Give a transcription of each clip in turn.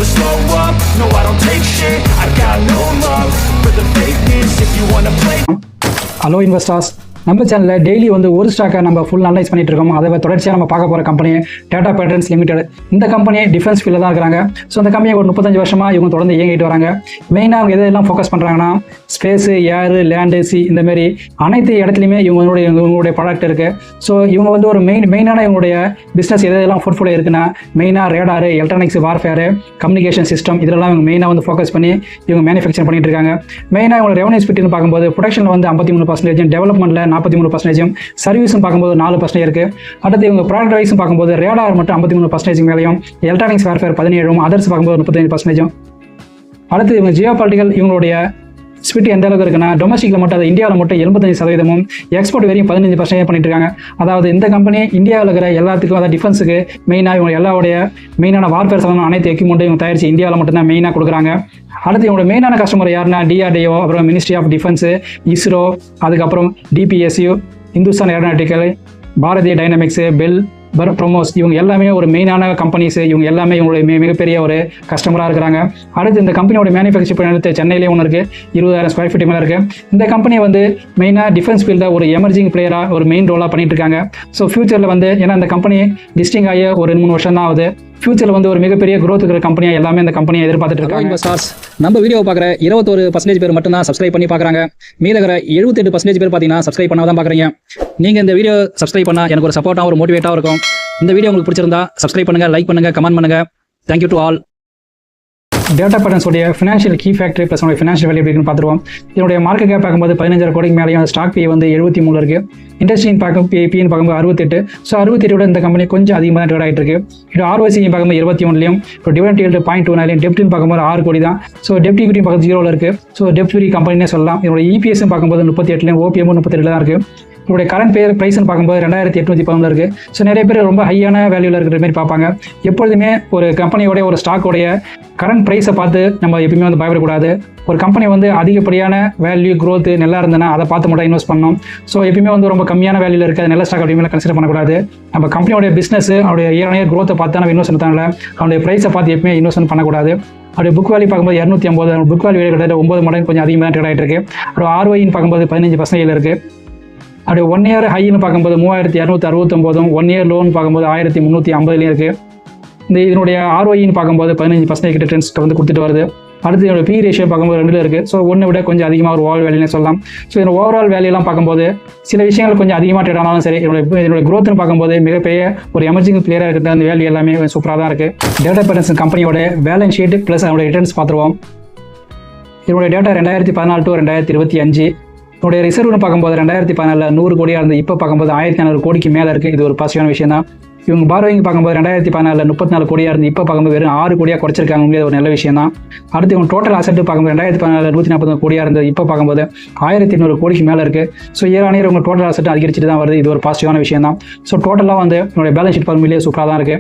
never slow up, no I don't take shit, I got no love for the fakeness. If you wanna play. Hello investors, நம்ம சேனலில் daily வந்து ஒரு ஸ்டாக்கை நம்ம full analyse பண்ணிட்டு இருக்கோம். அதை தொடர்ச்சியாக நம்ம பார்க்க போகிற கம்பெனி டாடா பேட்டர்ன்ஸ் லிமிடெட். இந்த கம்பெனி டிஃபென்ஸ் ஃபீல்டில் தான் இருக்கிறாங்க. ஸோ இந்த கம்பெனி ஒரு 35 வருஷமாக இவங்க தொடர்ந்து இயங்கிட்டு வராங்க. மெயினாக அவங்க எதெல்லாம் ஃபோக்கஸ் பண்ணுறாங்கன்னா ஸ்பேஸு, ஏரு, லேண்டு, சி இந்தமாரி அனைத்து இடத்துலையுமே இவங்களுடைய ப்ராடக்ட் இருக்குது. ஸோ இவங்க வந்து ஒரு மெயினான இவங்களுடைய பிஸ்னஸ் எதெல்லாம் போர்ட்ஃபோலியோ இருக்குன்னா மெயினாக ரேடாரு, எலக்ட்ரானிக்ஸ் வார்ஃபேரு, கம்யூனிகேஷன் சிஸ்டம் இதெல்லாம் இவங்க மெயினாக வந்து ஃபோக்கஸ் பண்ணி இவங்க மேனுஃபேக்சர் பண்ணிட்டு இருக்காங்க. மெயினாக இவங்க ரெவன்யூ ஸ்பிட்னு பார்க்கும்போது ப்ரொடக்ஷனில் வந்து 53%, டெவலப்மெண்ட்டில் 43%, சர்வீஸும் பார்க்கும்போது 4% இருக்குது. அடுத்து இவங்க ப்ராடக்ட் வைஸும் பார்க்கும்போது ரேடார் மட்டும் 53% மேலேயும், எலக்ட்ரானிக்ஸ் வார்ஃபேர் 17, அதர்ஸ் பார்க்கும்போது 35%. அடுத்து இவங்க ஜியோபாலிட்டிக்கல் இவங்களுடைய ஸ்பிட் எந்த அளவுக்கு இருக்குன்னா டொமஸ்டிக்கில் மட்டும், அது இந்தியாவில் மட்டும் 75%, எக்ஸ்போர்ட் வரையும் 15% பண்ணிட்டு இருக்காங்க. அதாவது இந்த கம்பெனி இந்தியாவில் இருக்கிற எல்லாத்துக்கும், அதாவது டிஃபென்ஸுக்கு மெயினாக இவங்க எல்லாருடைய மெயினான வார்ஃபேர் சாதனம் அனைத்து எக்யூப்மெண்ட்டும் இவங்க தயாரித்து இந்தியாவில் மட்டும்தான் மெயினாக கொடுக்குறாங்க. அடுத்து இவங்களோட மெயினான கஸ்டமர் யாருன்னா டிஆர்டிஓ, அப்புறம் மினிஸ்ட்ரி ஆஃப் டிஃபென்ஸு, இஸ்ரோ, அதுக்கப்புறம் DPSU, Hindustan aeronautical, Bharatiya dynamics, BEL, BrahMos இவங்க எல்லாமே ஒரு மெயினான கம்பெனிஸ். இவங்க எல்லாமே இவங்களுடைய மிகப்பெரிய ஒரு கஸ்டமராக இருக்கிறாங்க. அடுத்து இந்த கம்பெனியோட மேனுஃபேக்சர் பண்ணி சென்னையிலே ஒன்று இருக்குது, 20,000 ஸ்கொயர் ஃபீட் மேலே இருக்குது. இந்த கம்பெனி வந்து மெயினாக டிஃபென்ஸ் ஃபீல்டில் ஒரு எமர்ஜிங் பிளேயராக ஒரு மெயின் ரோலாக பண்ணிட்டு இருக்காங்க. ஸோ ஃபியூச்சரில் வந்து ஏன்னா இந்த கம்பெனி லிஸ்டிங் ஆகிய ஒரு 2-3 வருஷம் தான் ஆகுது. ஃபியூச்சரில் வந்து ஒரு மிகப்பெரிய growth இருக்கிற கம்பெனியாக எல்லாமே இந்த கம்பெனியை எதிர்பார்த்துட்டு இருக்காங்க. ஸ்டார்ஸ் நம்ம வீடியோ பார்க்குற 21% பேர் மட்டும் தான் சப்ஸ்கிரைப் பண்ணி பார்க்குறாங்க. மீத இருக்கிற 78% பேர் பார்த்தீங்கன்னா சப்ஸ்கிரைப் பண்ணால் தான் பார்க்குறீங்க. நீங்கள் இந்த வீடியோ சப்ஸ்கிரைப் பண்ணால் எனக்கு ஒரு சப்போர்ட்டாக, ஒரு மோட்டிவேட்டாக இருக்கும். இந்த வீடியோ உங்களுக்கு பிடிச்சிருந்தா சப்ஸ்கிரைப் பண்ணுங்கள், லைக் பண்ணுங்கள், கமெண்ட் பண்ணுங்கள். Thank you to all. Data patterns உடைய ஃபினான்ஷியல் கீ ஃபேக்டர் ப்ளஸ் உடைய ஃபினான்ஷியல் வேல்யூ எப்படின்னு பார்த்துருவோம். இதனுடைய மார்க்கெட் கேப் பார்க்கும்போது 15,000 கோடிக்கு மேலேயும், ஸ்டாக் பி வந்து 73 இருக்குது. இண்டஸ்ட்ரின்னு பின்னு பார்க்கும்போது 68. ஸோ 68 இந்த கம்பெனி கொஞ்சம் அதிகமாக தான் ட்ரேட் ஆகிட்டு இருக்கு. இது ஆர்ஓசியும் பார்க்கும்போது 21லையும், இப்போ டிவிடெண்ட் ஈல்டு 0.29, டெப்ட்னு பார்க்கும்போது 6 கோடி தான். ஸோ டெப்ட் ஈக்விட்டி பார்க்குறது 0ல் இருக்குது. ஸோ டெப்ட் ஃப்ரீ கம்பெனினே சொல்லலாம். இதோட இபிஎஸும் பார்க்கும்போது 38லையும், ஓபிஎம் 38 தான் இருக்குது. இதோடைய கரண்ட் ப்ரைஸ்னு பார்க்கும்போது 2,811 இருக்குது. ஸோ நிறைய பேர் ரொம்ப ஹையான வேல்யூவில் இருக்கிற மாதிரி பார்ப்பாங்க. எப்பொழுதுமே ஒரு கம்பெனியோடைய ஒரு ஸ்டாக்கோடைய கரண்ட் ப்ரைஸை பார்த்து நம்ம எப்பயுமே வந்து பயப்படக்கூடாது. ஒரு கம்பெனி வந்து அதிகப்படியான வேல்யூ growth நல்லா இருந்ததுன்னா அதை பார்த்து மட்டும் இன்வெஸ்ட் பண்ணணும். ஸோ எப்பயுமே வந்து ரொம்ப கம்மியான வேல்யூவில் இருக்க நல்ல ஸ்டாக் அப்படிமே கன்சிடர் பண்ணக்கூடாது. நம்ம கம்பெனியோட பிஸ்னஸ் அவருடைய இயர் growth பார்த்து நம்ம இன்வெஸ்ட் பண்ணல, அவனுடைய ப்ரைஸை பார்த்து எப்பயுமே இன்வெஸ்ட்மெண்ட் பண்ணக்கூடாது. அப்படியே புக் வேல்யூ பார்க்கும்போது 250, புக் வேல்யூ கிட்டத்தட்ட 9 மடங்கு கொஞ்சம் அதிகமாக தான் ட்ரேட் ஆகிட்டு இருக்கு. அப்புறம் ஆர்ஓஇன்னு பார்க்கும்போது 15% இருக்குது. அப்படியே 1 இயர் ஹைன்னு பார்க்கும்போது 3,269, 1 இயர் லோன் பார்க்கும்போது 1,350 இருக்குது. இதனுடைய ஆர்ஓஇன்னு பார்க்கும்போது 15% கிட்ட ட்ரெண்ட்ஸ் வந்து கொடுத்துட்டு வருது. அடுத்து இதோட பி ரேஷியோ பார்க்கும்போது 2 இருக்குது. ஸோ 1 விட கொஞ்சம் அதிகமாக ஒரு ஓவரால் வேல்யூனே சொல்லலாம். ஸோ இதோட ஓவரால் வேல்யூலாம் பார்க்கும்போது சில விஷயங்கள் கொஞ்சம் அதிகமாக ட்ரேட் ஆனாலும் சரி, இதோட growthன்னு பார்க்கும்போது மிகப்பெரிய ஒரு எமர்ஜிங் பிளேயராக இருக்கிற அந்த வேல்யூ எல்லாமே சூப்பராக தான் இருக்குது. டேட்டா பேட்டர்ன்ஸ் கம்பெனியோட பேலன்ஸ் ஷீட் ப்ளஸ் அதோட ரிட்டர்ன்ஸ் பார்த்துருவோம். இதோட டேட்டா 2014 to 2025. இதோடைய ரிசர்வ்னு பார்க்கும்போது 2014 100 கோடியாக இருந்து இப்போ பார்க்கும்போது 1,400 கோடிக்கு மேலே இருக்குது. இது ஒரு பாசிட்டிவான விஷயம் தான். இவங்க பாரோவிங் பார்க்கும்போது 2014 34 கோடியாக இருந்து இப்போ பார்க்கும்போது வெறும் 6 கோடியாக குறைச்சிருக்காங்க. உங்களுக்கு ஒரு நல்ல விஷயம் தான். அடுத்து இவங்க டோட்டல் அசெட் பார்க்கும்போது 2014 140 கோடியாக இருந்தது இப்போ பார்க்கும்போது 1,800 கோடிக்கு மேலே இருக்குது. ஸோ இயர் உங்கள் டோட்டல் அசெட் அதிகரிச்சுட்டு தான் வருது. இது ஒரு பாசிட்டிவான விஷயம் தான். ஸோ டோட்டலாக வந்து என்னுடைய பேலன்ஸ் ஷீட் பார்க்கும்போது சூப்பராக தான் இருக்குது.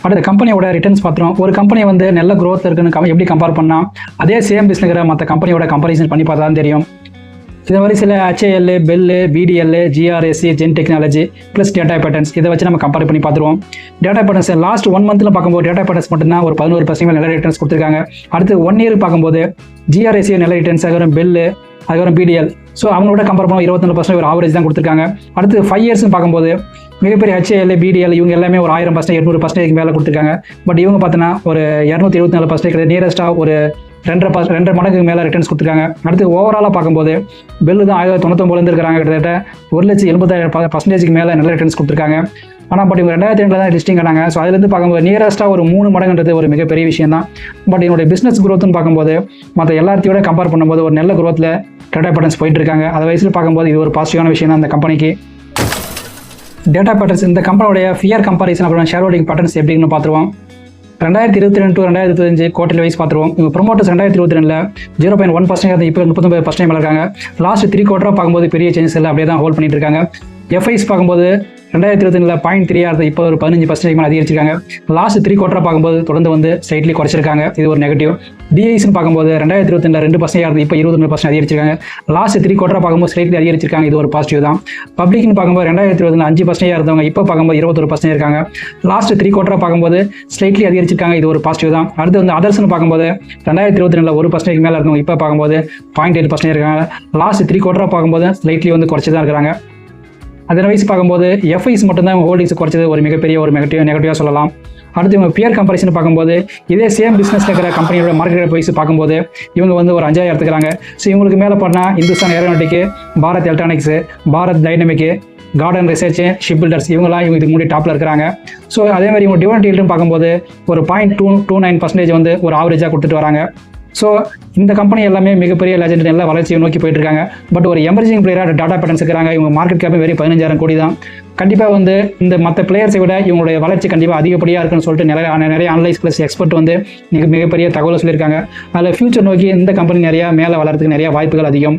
அடுத்த கம்பெனியோட ரிட்டர்ன்ஸ் பார்த்துரும். ஒரு கம்பெனி வந்து நல்ல growth இருக்குன்னு எப்படி கம்பேர் பண்ணால் அதே சேம் பிஸ்னஸ் இருக்கிற மற்ற கம்பெனியோட கம்பேரிசன் பண்ணி பார்த்தா தான் தெரியும். இது மாதிரி சில HAL, பெல், BDL, GRSC, ஜென் டெக்னாலஜி ப்ளஸ் டேட்டா பேட்டர்ன்ஸ் இதை வச்சு நம்ம கம்பேர் பண்ணி பார்த்துருவோம். டேட்டா பேட்டர்ன்ஸ் லாஸ்ட் 1 மந்த்தில் பார்க்கும்போது டேட்டா பேட்டர்ன்ஸ் மட்டும்தான் ஒரு 11% நல்ல ரிட்டர்ன்ஸ் கொடுத்துருக்காங்க. அடுத்து 1 இயர் பார்க்கும்போது GRSC நல்ல ரிட்டர்ன்ஸ், அதுக்கப்புறம் பெல், அதுக்கப்புறம் BDL. ஸோ அவங்களோட கம்பேர் பண்ண 24% ஒரு ஆவரேஜ் தான் கொடுத்துருக்காங்க. அடுத்து 5 இயர்ஸ்னு பார்க்கும்போது மிகப்பெரிய HAL, BDL இவங்க எல்லாமே ஒரு 1000%, 800% மேலே கொடுத்துருக்காங்க. பட் இவங்க பார்த்தோன்னா ஒரு 274% கிடையாது, நியரஸ்ட்டாக ஒரு 2 மடங்கு மேலே ரிட்டர்ன்ஸ் கொடுத்துருக்காங்க. அடுத்து ஓவராலாக பார்க்கும்போது பெல்லு தான் 1999 இருக்கிறாங்க, கிட்டத்தட்ட 1,87,000% மேலே நல்ல ரிட்டர்ன்ஸ் கொடுத்துருக்காங்க. ஆனால் பட் இவங்க 2002 தான் லிஸ்டிங் ஆனாங்க. ஸோ அதுலேருந்து பார்க்கும்போது நியரஸ்ட்டாக ஒரு 3 மடங்குன்றது ஒரு மிகப்பெரிய விஷயம் தான். பட் என்னுடைய பிஸ்னஸ் growthன்னு பார்க்கும்போது மற்ற எல்லாத்தையோட கம்பேர் பண்ணும்போது ஒரு நல்ல growthல டேட்டா பேட்டர்ன்ஸ் போயிட்டு இருக்காங்க. அதை வயசில் பார்க்கும்போது இது ஒரு பாசிட்டிவான விஷயம் தான் இந்த கம்பெனிக்கு. டேட்டா பேட்டர்ன்ஸ் இந்த கம்பெனியோடைய ஃபியர் கம்பேரிசன் அப்புறம் ஷேர் ஹோல்டிங் பேட்டர்ன்ஸ் எப்படின்னு பார்த்துருவோம். 2022 to 2025 குவார்டர்லி வைஸ் பார்த்துருவோம். இவங்க ப்ரொமோட்டர்ஸ் 2022 0.1% இப்போ 39% மேலே இருக்காங்க. லாஸ்ட் 3 குவார்ட்டராக பார்க்கும்போது பெரிய சேஞ்சஸ் எல்லாம் அப்படியே தான் ஹோல்ட் பண்ணிட்டு இருக்காங்க. எஃப்ஐஸ் பார்க்கும்போது 2022 0.3 இருந்தது இப்போ ஒரு 15% மேலே அதிகரிச்சிருக்காங்க. லாஸ்ட் 3 குவார்ட்டர் பார்க்கும்போது தொடர்ந்து வந்து ஸ்லைட்லி குறைச்சிருக்காங்க. இது ஒரு நெகட்டிவ். டிஐஸ்னு பார்க்கும்போது 2022 2% இருந்தது இப்போ 22% அதிகரிச்சிருக்காங்க. லாஸ்ட் 3 குவார்ட்டர் பார்க்கும்போது ஸ்லைட்லி அதிகரிச்சிருக்காங்க. இது ஒரு பாசிட்டிவ் தான். பப்ளிக்னு பார்க்கும்போது 2022 5% இருந்தவங்க இப்போ பார்க்கும்போது 21% இருக்காங்க. லாஸ்ட் 3 குவார்ட்டர் பார்க்கும்போது ஸ்லைட்லி அதிகரிச்சிருக்காங்க. இது ஒரு பாசிட்டிவ் தான். அடுத்து வந்து அதர்ஸ்னு பார்க்கும்போது 2022 1% மேலே இருந்தவங்க இப்போ பார்க்கும்போது 0.8% இருக்காங்க. லாஸ்ட் 3 குவார்ட்டர் பார்க்கும்போது ஸ்லைட்லி வந்து குறைச்சி தான் இருக்கிறாங்க. அதர்வைஸ் பார்க்கும்போது எஃப்ஐஸ் மட்டும்தான் ஹோல்டிங்ஸ் குறைச்சது ஒரு மிகப்பெரிய ஒரு நெகட்டிவாக சொல்லலாம். அடுத்து இவங்க பியர் கம்பெரிசன் பார்க்கும்போது இதே சேம் பிஸ்னஸில் இருக்கிற கம்பெனியோட மார்க்கெட் ப்ரைஸ் பார்க்கும்போது இவங்க வந்து ஒரு 5,000 எடுத்துக்கிறாங்க. ஸோ இவங்களுக்கு மேலே பண்ணால் Hindustan aeronautic, Bharat electronics, Bharat dynamic, garden research, ship builders இவங்களாம் இவங்க இதுக்கு முன்னாடி டாப்பில் இருக்கிறாங்க. ஸோ அதே மாதிரி இவங்க டிவிடெண்ட் ஈல்டுன்னு பார்க்கும்போது ஒரு 0.229% வந்து ஒரு ஆவரேஜாக கொடுத்துட்டு வராங்க. ஸோ இந்த கம்பெனி எல்லாமே மிகப்பெரிய லெஜெண்ட் நல்ல வளர்ச்சியை நோக்கி போயிட்டு இருக்காங்க. பட் ஒரு எமர்ஜிங் பிளேயராக டாடா பேட்டர்ன்ஸ் இருக்கிறாங்க. இவங்க மார்க்கெட் கேப்பே வெறும் 15,000 கோடி தான். கண்டிப்பாக வந்து இந்த மற்ற பிளேயர்ஸை விட இவங்களுடைய வளர்ச்சி கண்டிப்பாக அதிகப்படியாக இருக்குன்னு சொல்லிட்டு நிறைய அனலைஸ் ப்ளஸ் எக்ஸ்பர்ட் வந்து மிகப்பெரிய தகவல் சொல்லியிருக்காங்க. அதில் ஃபியூச்சர் நோக்கி இந்த கம்பெனி நிறையா மேலே வளர்றதுக்கு நிறைய வாய்ப்புகள் அதிகம்.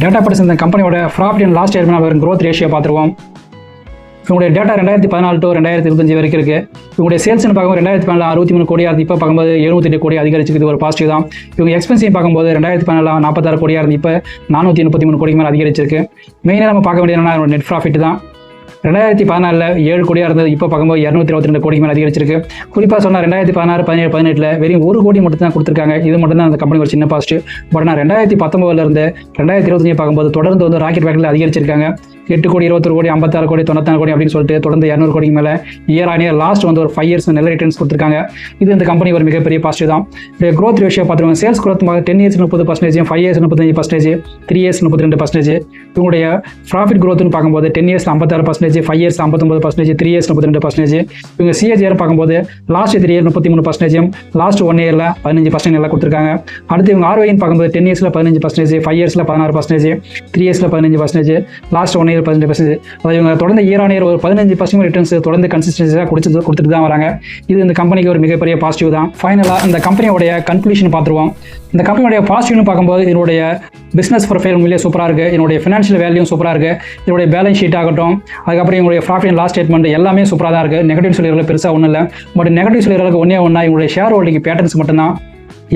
டாடா பேட்டர்ன்ஸ் இந்த கம்பெனியோட ப்ராஃபிட் அண்ட் லாஸ்ட் இயர் வரும் growth ரேஷியோ பார்த்துருவோம். இவங்களுடைய டேட்டா 2014 to 2025 வரைக்கும் இருக்குது. இவங்களுடைய சேல்ஸ்னு பார்க்கும்போது 2014 63 கோடியாக இருந்து இப்போ பார்க்கும்போது 78 கோடி அதிகரிச்சிருக்கு. ஒரு பாசிட்டிவ் தான். இவங்க எக்ஸ்பென்சிவ் பார்க்கும்போது 2014 46 கோடியாக இருந்து இப்போ 433 கோடிக்கு மேலே அதிகரிச்சிருக்கு. மெயினாக நம்ம பார்க்க வேண்டியதுனா நெட் ப்ராஃபிட் தான். 2014 7 கோடியாக இருந்தது இப்போ பார்க்கும்போது 222 கோடிக்கு மேலே அதிகரிச்சிருக்கு. குறிப்பாக சொன்னால் 2016, 17, 18 வெறும் 1 கோடி மட்டும் தான் கொடுத்துருக்காங்க. இது மட்டும் தான் அந்த கம்பெனி ஒரு சின்ன பாசிட்டிவ். பட் ஆனால் 2019 இருந்து 2025 பார்க்கும்போது தொடர்ந்து வந்து ராக்கெட் பேக்கில் அதிகரிச்சிருக்காங்க. 8 கோடி, 21 கோடி, 56 கோடி, 94 கோடி அப்படின்னு சொல்லிட்டு தொடர்ந்து 200 கோடிக்கு மேலே இயர் ஆன் இயர் லாஸ்ட் வந்து ஒரு 5 இயர்ஸ் நல்ல ரிட்டர்ன்ஸ் கொடுத்துருக்காங்க. இது இந்த கம்பெனி ஒரு மிகப்பெரிய பாசிட்டிவ் தான். growth ரேஷியோ பார்த்துருவாங்க. Sales growth 10 years 30%, 5 years 35%, 3 years 32%. இவங்களுடைய ப்ராஃபிட் growthனு பார்க்கும்போது 10 இயர்ஸ் 56%, 5 இயர்ஸ் 59%, 3 இயர்ஸ் 32%. இவங்க சிஏஜிஆர் பார்க்கும்போது லாஸ்ட் 3 இயர் 33%, லாஸ்ட் 1 இயரில் 15% நல்லா கொடுத்துருக்காங்க. அடுத்து இவங்க ஆர்ஓஐன்னு பார்க்கும்போது 10 இயர்ஸில் 15%, 5 இயர்ஸில் 16%, 3 இயர்ஸில் 15%, லாஸ்ட் 1 இயர் 15%. அதாவது இவங்க தொடர்ந்து இயர் ஆன் இயர் ஒரு 15% ரிட்டர்ன்ஸ் தொடர்ந்து கன்சிஸ்டன்சியாக கொடுத்துட்டு தான் வராங்க. இது இந்த கம்பெனிக்கு ஒரு மிகப்பெரிய பாசிட்டிவ் தான். ஃபைனலாக இந்த கம்பெனியோடைய கன்க்ளூஷன் பார்த்துருவோம். இந்த கம்பெனியோடைய பாசிட்டிவ்னு பார்க்கும்போது இதனுடைய பிஸ்னஸ் ப்ரொஃபைல் உண்மையிலே சூப்பராக இருக்குது. என்னுடைய ஃபினான்ஷியல் வேல்யூ சூப்பராக இருக்குது. இதனுடைய பேலன்ஸ் ஷீட் ஆகட்டும், அதுக்கப்புறம் இவங்களுடைய ப்ராஃபிட் அண்ட் லாஸ் ஸ்டேட்மெண்ட் எல்லாமே சூப்பராக தான் இருக்குது. நெகட்டிவ் சொல்லிடுறது பெருசாக ஒன்றும் இல்லை. பட் நெகட்டிவ் சொல்லிடுறதுக்கு ஒன்றே ஒன்றா இவங்களுடைய ஷேர் ஹோல்டிங் பேட்டர்ன்ஸ் மட்டும்தான்.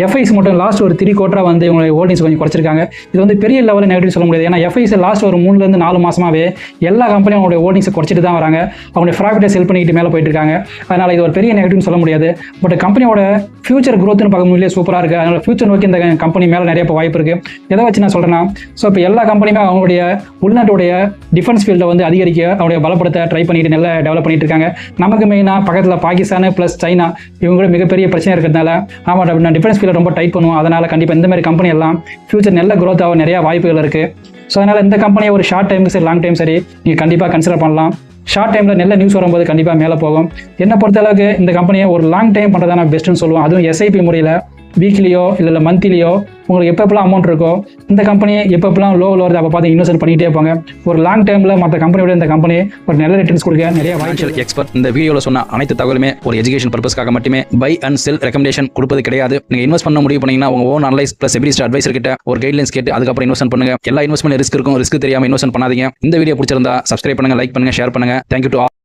எஃப்ஐஸ் மட்டும் லாஸ்ட் ஒரு 3 குவார்ட்டராக வந்து இவங்களுடைய ஹோல்டிங்ஸ் கொஞ்சம் குறைச்சிருக்காங்க. இது வந்து பெரிய லெவலில் நெகட்டிவ் சொல்ல முடியாது. ஏன்னா எஃப்ஐஸ் லாஸ்ட் ஒரு 3 to 4 மாதமாகவே எல்லா கம்பெனியும் அவங்களுடைய ஹோல்டிங்ஸை குறைச்சிட்டு தான் வராங்க. அவங்களுடைய ப்ராஃபிட்டை செல் பண்ணிட்டு மேலே போயிட்டு இருக்காங்க. அதனால் இது ஒரு பெரிய நெகட்டிவ்னு சொல்ல முடியாது. பட் கம்பெனியோட ஃபியூச்சர் growthனு பார்க்கும்போது சூப்பராக இருக்குது. அதனால் ஃபியூச்சர் நோக்கி இந்த கம்பெனி மேலே நிறைய வாய்ப்பு இருக்குது. எதை வச்சு நான் சொல்கிறேன்னா, ஸோ இப்போ எல்லா கம்பெனியுமே அவங்களுடைய உள்நாட்டுடைய டிஃபென்ஸ் ஃபீல்டை வந்து அதிகரிக்க அவருடைய பலப்படுத்த ட்ரை பண்ணிட்டு நல்லா டெவலப் பண்ணிட்டு இருக்காங்க. நமக்கு மெயினாக பக்கத்தில் பாகிஸ்தான் ப்ளஸ் சைனா இவங்களோட மிகப்பெரிய பிரச்சனை இருக்கிறதுனால ஆமாம் நான் டிஃபென்ஸ் ஃபீல்டை ரொம்ப டைட் பண்ணுவோம். அதனால் கண்டிப்பாக இந்த மாதிரி கம்பெனி எல்லாம் ஃபியூச்சர் நல்ல growth ஆக நிறைய வாய்ப்புகள் இருக்குது. ஸோ அதனால் இந்த கம்பெனியை ஒரு ஷார்ட் டைமுக்கு சரி லாங் டைம் சரி நீங்கள் கண்டிப்பாக கன்சிடர் பண்ணலாம். ஷார்ட் டைமில் நல்ல நியூஸ் வரும்போது கண்டிப்பாக மேலே போகும். என்னை பொறுத்தளவுக்கு இந்த கம்பெனியை ஒரு லாங் டைம் பண்ணுறதா நான் பெஸ்ட்டுன்னு சொல்லுவேன். அதுவும் எஸ்ஐபி முறையில் வீக்லியோ இல்லை மந்த்லியோ உங்களுக்கு எப்பப்பெல்லாம் அமௌண்ட் இருக்கோ இந்த கம்பெனி எப்பப்பெல்லாம் லோவில் வருது அப்போ பார்த்து இன்வெஸ்ட் பண்ணிகிட்டே போங்க. ஒரு லாங் டைமில் மற்ற கம்பெனியோட இந்த கம்பெனி ஒரு நல்ல ரிட்டர்ன்ஸ் கொடுக்க நிறைய ஃபினான்ஷியல் எக்ஸ்பர்ட் இந்த வீடியோவில் சொன்ன அனைத்து தகவலுமே ஒரு எஜுகேஷன் பர்பஸ்க்காக மட்டுமே பை அண்ட் செல் ரெக்கமெண்டேஷன் கொடுப்பது கிடையாது. நீங்கள் இன்வெஸ்ட் பண்ண முடிவு பண்ணீங்கன்னா உங்கள் ஓன் அனலைஸ் ப்ளஸ் எபிலிஸ்ட் அட்வைசர் கிட்ட ஒரு கைட்லைன்ஸ் கேட்டு அதுக்கப்புறம் இன்வெஸ்ட் பண்ணுங்க. எல்லா இன்வெஸ்ட்மெண்ட் ரிஸ்க் இருக்கும். ரிஸ்க் தெரியாமல் இன்வெஸ்ட் பண்ணாதீங்க. இந்த வீடியோ பிடிச்சிருந்தா சப்ஸ்கிரைப் பண்ணுங்க, லைக் பண்ணுங்க, ஷேர் பண்ணுங்க. Thank you to all.